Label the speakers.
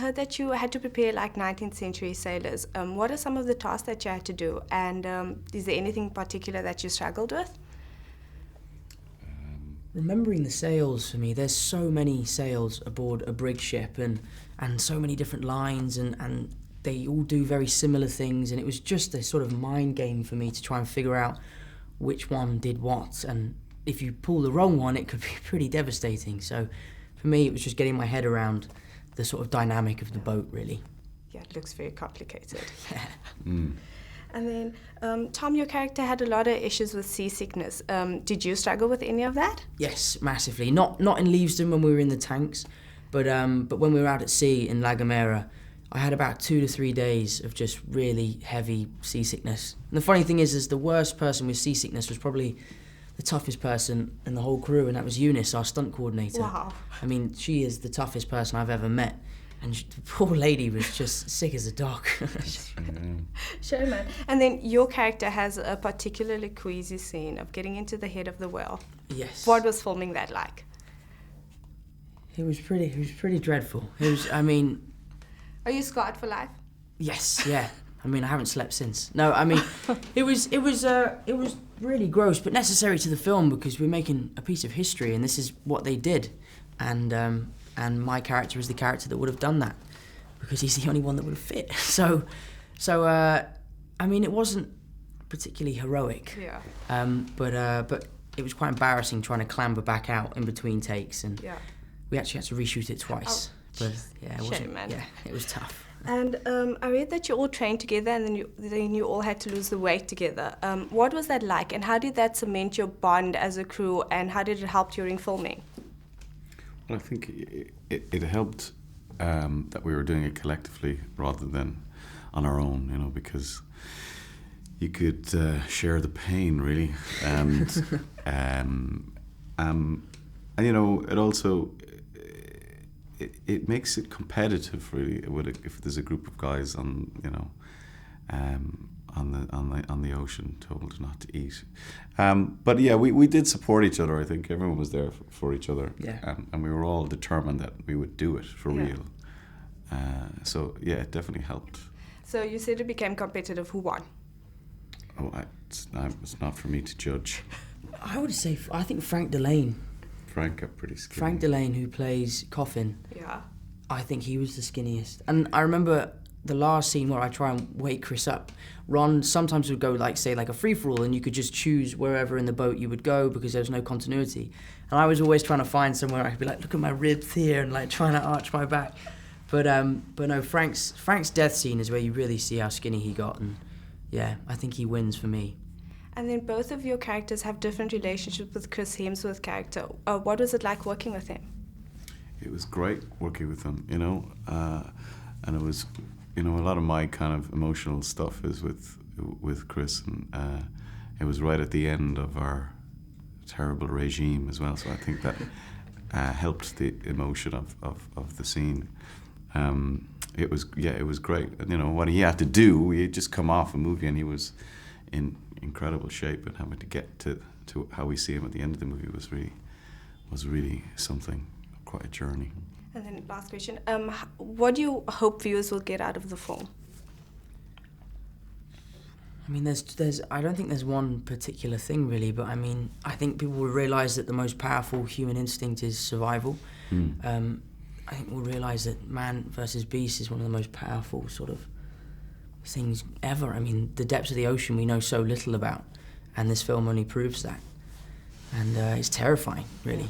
Speaker 1: heard that you had to prepare like 19th century sailors. What are some of the tasks that you had to do? And is there anything particular that you struggled with?
Speaker 2: Remembering the sails for me, there's so many sails aboard a brig ship and so many different lines and they all do very similar things, and it was just a sort of mind game for me to try and figure out which one did what, and if you pull the wrong one it could be pretty devastating. So for me it was just getting my head around the sort of dynamic of the boat, really.
Speaker 1: Yeah, it looks very complicated.
Speaker 2: Yeah.
Speaker 1: And then, Tom, your character had a lot of issues with seasickness. Did you struggle with any of that?
Speaker 2: Yes, massively. Not in Leavesden when we were in the tanks, but when we were out at sea in La Gomera, I had about 2 to 3 days of just really heavy seasickness. And the funny thing is the worst person with seasickness was probably the toughest person in the whole crew, and that was Eunice, our stunt coordinator.
Speaker 1: Wow.
Speaker 2: I mean, she is the toughest person I've ever met. And the poor lady was just sick as a dog.
Speaker 1: Sure, man. And then your character has a particularly queasy scene of getting into the head of the whale.
Speaker 2: Yes.
Speaker 1: What was filming that like?
Speaker 2: It was pretty dreadful. I mean...
Speaker 1: Are you scarred for life?
Speaker 2: Yes, yeah. I mean, I haven't slept since. No, I mean, it was really gross, but necessary to the film because we're making a piece of history, and this is what they did. And my character is the character that would have done that because he's the only one that would have fit. So I mean, it wasn't particularly heroic.
Speaker 1: Yeah.
Speaker 2: But it was quite embarrassing trying to clamber back out in between takes, and we actually had to reshoot it twice. But yeah, it wasn't.
Speaker 1: Shame, man.
Speaker 2: Yeah, it was tough.
Speaker 1: And I read that you all trained together, and then you all had to lose the weight together. What was that like, and how did that cement your bond as a crew, and how did it help during filming?
Speaker 3: Well, I think it helped that we were doing it collectively rather than on our own, you know, because you could share the pain, really, and you know, it also it makes it competitive, really, if there's a group of guys on, you know, on the ocean told not to eat. But yeah, we did support each other. I think everyone was there for each other.
Speaker 2: Yeah.
Speaker 3: And we were all determined that we would do it for real. So yeah, it definitely helped.
Speaker 1: So you said it became competitive. Who won?
Speaker 3: Oh, it's not for me to judge.
Speaker 2: I would say, I think Frank Delane.
Speaker 3: Frank got pretty skinny.
Speaker 2: Frank Delane, who plays Coffin.
Speaker 1: Yeah.
Speaker 2: I think he was the skinniest. And I remember the last scene where I try and wake Chris up, Ron sometimes would go like a free-for-all, and you could just choose wherever in the boat you would go because there was no continuity. And I was always trying to find somewhere I could be like, look at my ribs here, and like trying to arch my back. But no, Frank's death scene is where you really see how skinny he got, and yeah, I think he wins for me.
Speaker 1: And then both of your characters have different relationships with Chris Hemsworth's character. What was it like working with him?
Speaker 3: It was great working with him, you know, and it was, you know, a lot of my kind of emotional stuff is with Chris, and it was right at the end of our terrible regime as well, so I think that helped the emotion of the scene. It was great, and you know what he had to do. He had just come off a movie, and he was in incredible shape, and having to get to how we see him at the end of the movie was really something, quite a journey.
Speaker 1: And then last question, what do you hope viewers will get out of the film?
Speaker 2: I mean, I don't think there's one particular thing really, but I mean, I think people will realise that the most powerful human instinct is survival. I think we'll realise that man versus beast is one of the most powerful sort of things ever. I mean, the depths of the ocean we know so little about, and this film only proves that. And it's terrifying, really.